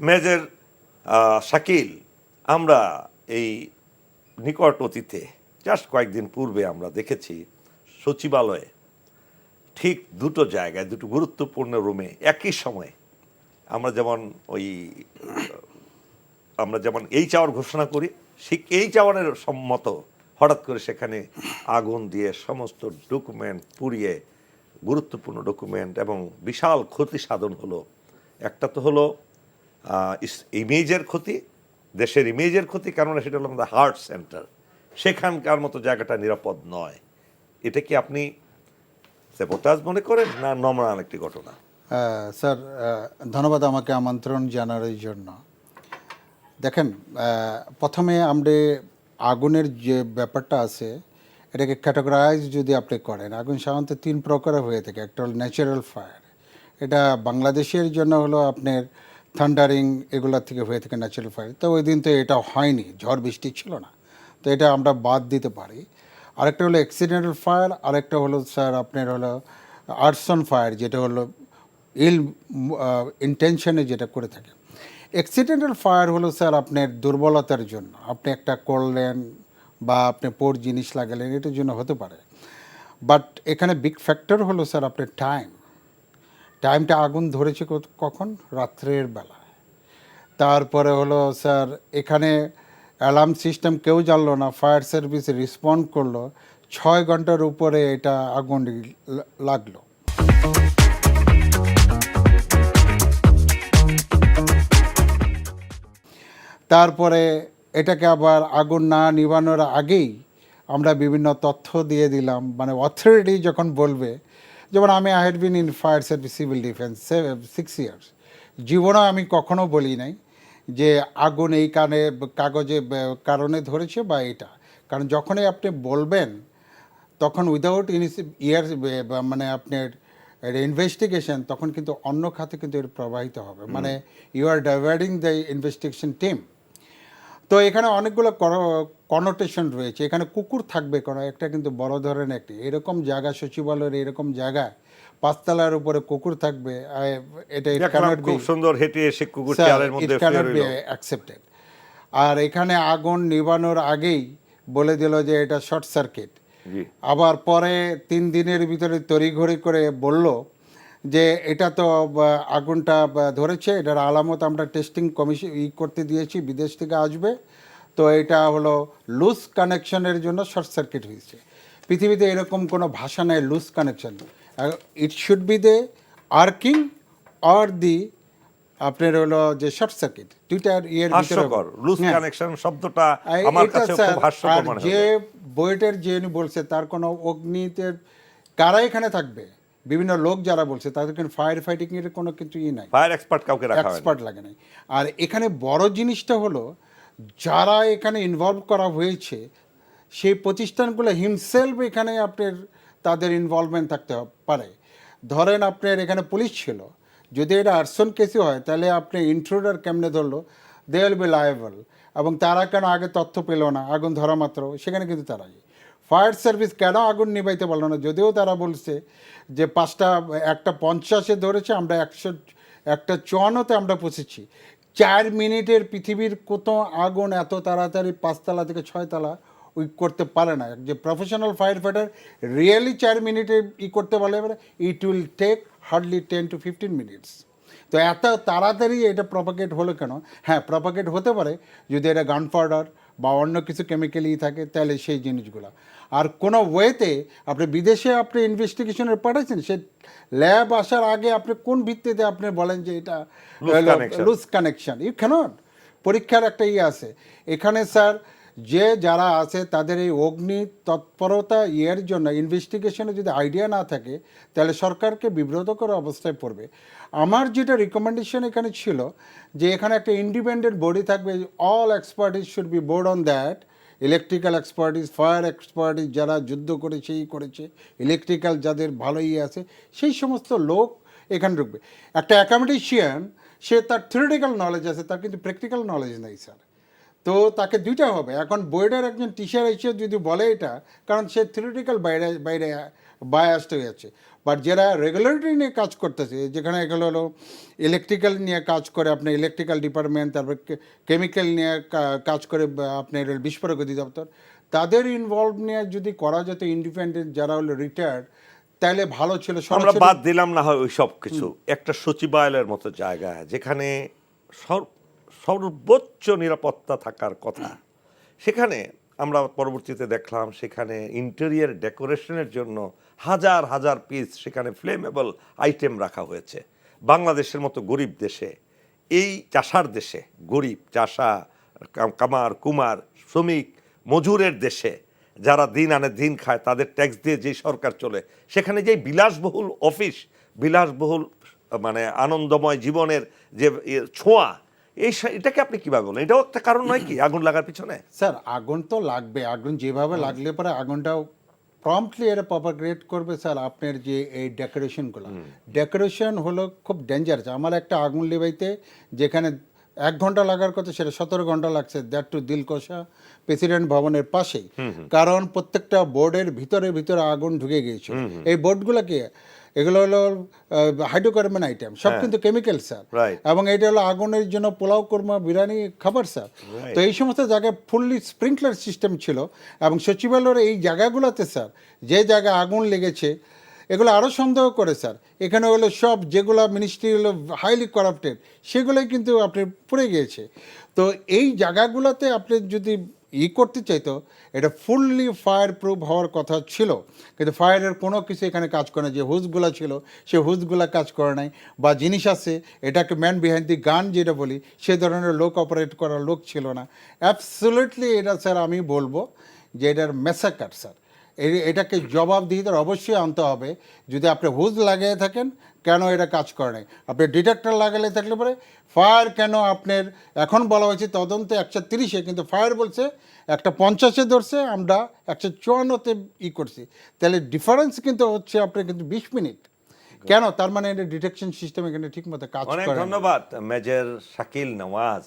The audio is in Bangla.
মেজর শাকিল, আমরা এই নিকট অতীতে জাস্ট কয়েকদিন পূর্বে আমরা দেখেছি সচিবালয়ে ঠিক দুটো জায়গায় দুটো গুরুত্বপূর্ণ রুমে একই সময়ে আমরা যেমন ওই আমরা যেমন এই চাওয়ার ঘোষণা করি, ঠিক এই চাওয়ারের সম্মত হঠাৎ করে সেখানে আগুন দিয়ে সমস্ত ডকুমেন্ট পুড়িয়ে গুরুত্বপূর্ণ ডকুমেন্ট এবং বিশাল ক্ষতি সাধন হলো। একটা তো হলো ইমেজের ক্ষতি, দেশের ইমেজের ক্ষতি, কেননা সেটা হলো আমাদের হার্ট সেন্টার, সেখানকার মতো জায়গাটা নিরাপদ নয়। এটা কি আপনি স্যাবোটাজ মনে করেন না নর্মাল একটি ঘটনা? স্যার, ধন্যবাদ আমাকে আমন্ত্রণ জানার জন্য। দেখেন, প্রথমে আমরা আগুনের যে ব্যাপারটা আছে এটাকে ক্যাটাগরাইজ যদি আপনি করেন, আগুন সাধারণত তিন প্রকার হয়ে থাকে। একটা হলো ন্যাচারাল ফায়ার, এটা বাংলাদেশের জন্য হলো আপনার থান্ডারিং এগুলোর থেকে হয়ে থাকে ন্যাচারাল ফায়ার। তো ওই দিন তো এটা হয়নি, ঝড় বৃষ্টি ছিল না, তো এটা আমরা বাদ দিতে পারি। আরেকটা হলো অ্যাক্সিডেন্টাল ফায়ার, আরেকটা হলো স্যার আপনার হলো আর্সন ফায়ার, যেটা হলো ইল ইন্টেনশনে যেটা করে থাকে। অ্যাক্সিডেন্টাল ফায়ার হলো স্যার আপনার দুর্বলতার জন্য, আপনি একটা করলেন বা আপনি পোর জিনিস লাগালেন, এটার জন্য হতে পারে। বাট এখানে বিগ ফ্যাক্টর হলো স্যার আপনার টাইমটা আগুন ধরেছে কখন? রাত্রের বেলা। তারপরে হলো স্যার এখানে অ্যালার্ম সিস্টেম কেউ জানলো না, ফায়ার সার্ভিস রেসপন্ড করলো, 6 ঘন্টার উপরে এটা আগুন লাগলো। তারপরে এটাকে আবার আগুন না নিভানোর আগেই আমরা বিভিন্ন তথ্য দিয়ে দিলাম, মানে অথরিটি যখন বলবে, যেমন আমি I had been in fire service civil defence 6 years, জীবনেও আমি কখনো বলি নাই যে আগুন এই কারণে ধরেছে বা এটা। কারণ যখনই আপনি বলবেন তখন উইদাউট মানে আপনার ইনভেস্টিগেশন, তখন কিন্তু অন্য খাতে কিন্তু এর প্রবাহিত হবে, মানে you are diverting the investigation team. তো এখানে অনেকগুলো কনোটেশন রয়েছে। এখানে কুকুর থাকবে কোনো একটা, কিন্তু বড় ধরনের একটি এরকম জায়গা, সচিবালয়ের এরকম জায়গায় 5 তলার উপরে কুকুর থাকবে, এটা খুব সুন্দর হেঁটে এসে কুকুর চেয়ারের মধ্যে অ্যাকসেপ্টেড। আর এখানে আগুন নিভানোর আগেই বলে দিল যে এটা শর্ট সার্কিট। আবার পরে 3 দিনের ভিতরে তড়িঘড়ি করে বলল যে এটা তো আগুনটা ধরেছে, এটার আলামত আমরা টেস্টিং কমিশন করতে দিয়েছি, বিদেশ থেকে আসবে, তো এটা হলো লুজ কানেকশনের জন্য শর্ট সার্কিট হয়েছে। পৃথিবীতে এরকম কোনো ভাষা নেই loose connection, it should be the arcing or the আপনার হলো যে শর্ট সার্কিট। দুইটার লুজ কানেকশন শব্দটা আমার কাছে খুব হাস্যকর মনে হয়। যে বইটার যে বলছে তার কোনো অগ্নিতে কারা এখানে থাকবে, বিভিন্ন লোক যারা বলছে তাদের কিন্তু ফায়ার ফাইটিং এর কোনো কিছুই নাই, ফায়ার এক্সপার্ট কাউকে রাখা হয়নি, এক্সপার্ট লাগে নাই। আর এখানে বড় জিনিসটা হলো যারা এখানে ইনভলভ করা হয়েছে সেই প্রতিষ্ঠানগুলো হিমসেলফ এখানে আপনার তাদের ইনভলভমেন্ট থাকতে পারে। ধরেন আপনার এখানে পুলিশ ছিল, যদি এটা আর্সন কেসই হয় তাহলে আপনি ইন্ট্রুডার কেমনে ধরলো, দে উইল বি লায়েবল। এবং তারা কেন আগে তথ্য পেল না, আগুন ধরা মাত্র সেখানে কিন্তু তারাই। ফায়ার সার্ভিস কেন আগুন নিভাইতে পারলো না, যদিও তারা বলছে যে 1টা 50-এ ধরেছে, আমরা 154-তে আমরা পৌঁছেছি। 4 মিনিটের পৃথিবীর কত আগুন এত তাড়াতাড়ি 5 তলা থেকে 6 তলা ওই করতে পারে না। যে প্রফেশনাল ফায়ার ফাইটার রিয়েলি 4 মিনিটে করতে পারলে it will take hardly 10 to 15 minutes. তো এত তাড়াতাড়ি এটা প্রপাগেট হলো কেন? হ্যাঁ, প্রপাগেট হতে পারে যদি এটা গান পাউডার বা অন্য কিছু কেমিক্যালই থাকে, তাহলে সেই জিনিসগুলো। আর কোনো ওয়েতে আপনি বিদেশে আপনি ইনভেস্টিগেশনের পাঠাচ্ছেন, সে ল্যাব আসার আগে আপনি কোন ভিত্তিতে আপনি বলেন যে এটা লুজ কানেকশন? You cannot. পরীক্ষার একটা আছে এখানে স্যার। যে যারা আছে তাদের এই অগ্নি তৎপরতা জন্য ইনভেস্টিগেশনে যদি আইডিয়া না থাকে তাহলে সরকারকে বিব্রতকর অবস্থায় পড়বে। আমার যেটা রিকমেন্ডেশন এখানে ছিল যে এখানে একটা ইন্ডিপেন্ডেন্ট বডি থাকবে, all expertise should be board on that, electrical expertise, fire expertise, যারা যুদ্ধ করেছে করেছে, ইলেকট্রিক্যাল যাদের ভালো আছে, সেই সমস্ত লোক এখানে ঢুকবে। একটা অ্যাকামেডিশিয়ান, সে তার থিওরিটিক্যাল নলেজ আছে, তার কিন্তু প্র্যাকটিক্যাল নলেজ নেই স্যার। তো তাকে দুইটা হবে। এখন বোর্ডের একজন টিচার এসে যদি বলে এটা, কারণ সে থিওরিটিক্যাল বাইরে বায়াসড হয়ে যাচ্ছে, বাট যারা রেগুলেটরি নিয়ে কাজ করতেছে, যেখানে এগুলো হলো ইলেকট্রিক্যাল নিয়ে কাজ করে, আপনার ইলেকট্রিক্যাল ডিপার্টমেন্ট, তারপর কেমিক্যাল নিয়ে কাজ করে আপনার বিস্ফোরক অধিদপ্তর, তাদের ইনভলভ নিয়ে যদি করা যেত ইন্ডিপেন্ডেন্ট যারা হলো রিটায়ার্ড, তাহলে ভালো ছিল। আমরা বাদ দিলাম না হয় ওই সব কিছু, একটা সচিবালয়ের মতো জায়গা যেখানে সর্বোচ্চ নিরাপত্তা থাকার কথা, সেখানে আমরা পরবর্তীতে দেখলাম সেখানে ইন্টেরিয়ার ডেকোরেশনের জন্য হাজার হাজার পিস সেখানে ফ্লেমেবল আইটেম রাখা হয়েছে। বাংলাদেশের মতো গরিব দেশে, এই চাষার দেশে, গরিব চাষা, কামার কুমার, শ্রমিক মজুরের দেশে, যারা দিন আনে দিন খায়, তাদের ট্যাক্স দিয়ে যেই সরকার চলে, সেখানে যেই বিলাসবহুল অফিস, বিলাসবহুল মানে আনন্দময় জীবনের যে ছোঁয়া, এটাকে আপনি কিভাবে বলেন? এটাও একটা কারণ নয় কি আগুন লাগার পিছনে? স্যার আগুন তো লাগবে, আগুন যেভাবে লাগলে পরে আগুনটাও প্রম্পটলি এটা প্রপাগেট করবে। স্যার আপনার যে এই ডেকোরেশন হলো খুব ডেঞ্জারাস। আমার একটা আগুন লেবাইতে যেখানে 1 ঘন্টা লাগার কথা, সেটা 17 ঘন্টা লাগছে, দ্যাট টু দিলকোষা প্রেসিডেন্ট ভবনের পাশেই। কারণ প্রত্যেকটা বোর্ডের ভিতরে ভিতরে আগুন ঢুকে গিয়েছিল। এই বোর্ডগুলোকে, এগুলো হলো হাইড্রোকার্বন আইটেম, সব কিন্তু কেমিক্যাল স্যার, এবং এটা হলো আগুনের জন্য পোলাও কোরমা বিরিয়ানি খাবার স্যার। তো এই সমস্ত জায়গায় ফুললি স্প্রিংকলার সিস্টেম ছিল, এবং সচিবালয়ের এই জায়গাগুলোতে স্যার যে জায়গায় আগুন লেগেছে, এগুলো আরও সন্দেহ করে স্যার। এখানে হলো সব যেগুলো মিনিস্ট্রি হলো হাইলি করাপ্টেড, সেগুলোই কিন্তু আপনি পড়ে গিয়েছে। তো এই জায়গাগুলোতে আপনি যদি করতে চাইতো, এটা ফুললি ফায়ার প্রুফ হওয়ার কথা ছিল, কিন্তু ফায়ারের কোনো কিছু এখানে কাজ করে না। যে হুজগুলো ছিল, সে হুজগুলো কাজ করে নাই, বা জিনিস আছে এটাকে ম্যান বিহাইন্ড দি গান যেটা বলি, সে ধরনের লোক অপারেট করার লোক ছিল না। অ্যাবসলিউটলি এটা স্যার আমি বলবো যে এটার ম্যাসাকার স্যার। এটাকে জবাবদিহিতার অবশ্যই আনতে হবে। যদি আপনি হুজ লাগিয়ে থাকেন, কেন এটা কাজ করে নাই? আপনি ডিটেক্টর লাগালে থাকলে পরে ফায়ার কেন আপনার এখন বলা হয়েছে তদন্তে 130-এ, কিন্তু ফায়ার বলছে 150-এ ধরছে, আমরা 154-তে করছি। তাহলে ডিফারেন্স কিন্তু হচ্ছে আপনার কিন্তু 20 মিনিট। কেন? তার মানে এটা ডিটেকশন সিস্টেম এখানে ঠিকমতো কাজ করে। অনেক ধন্যবাদ মেজর শাকিল নওয়াজ।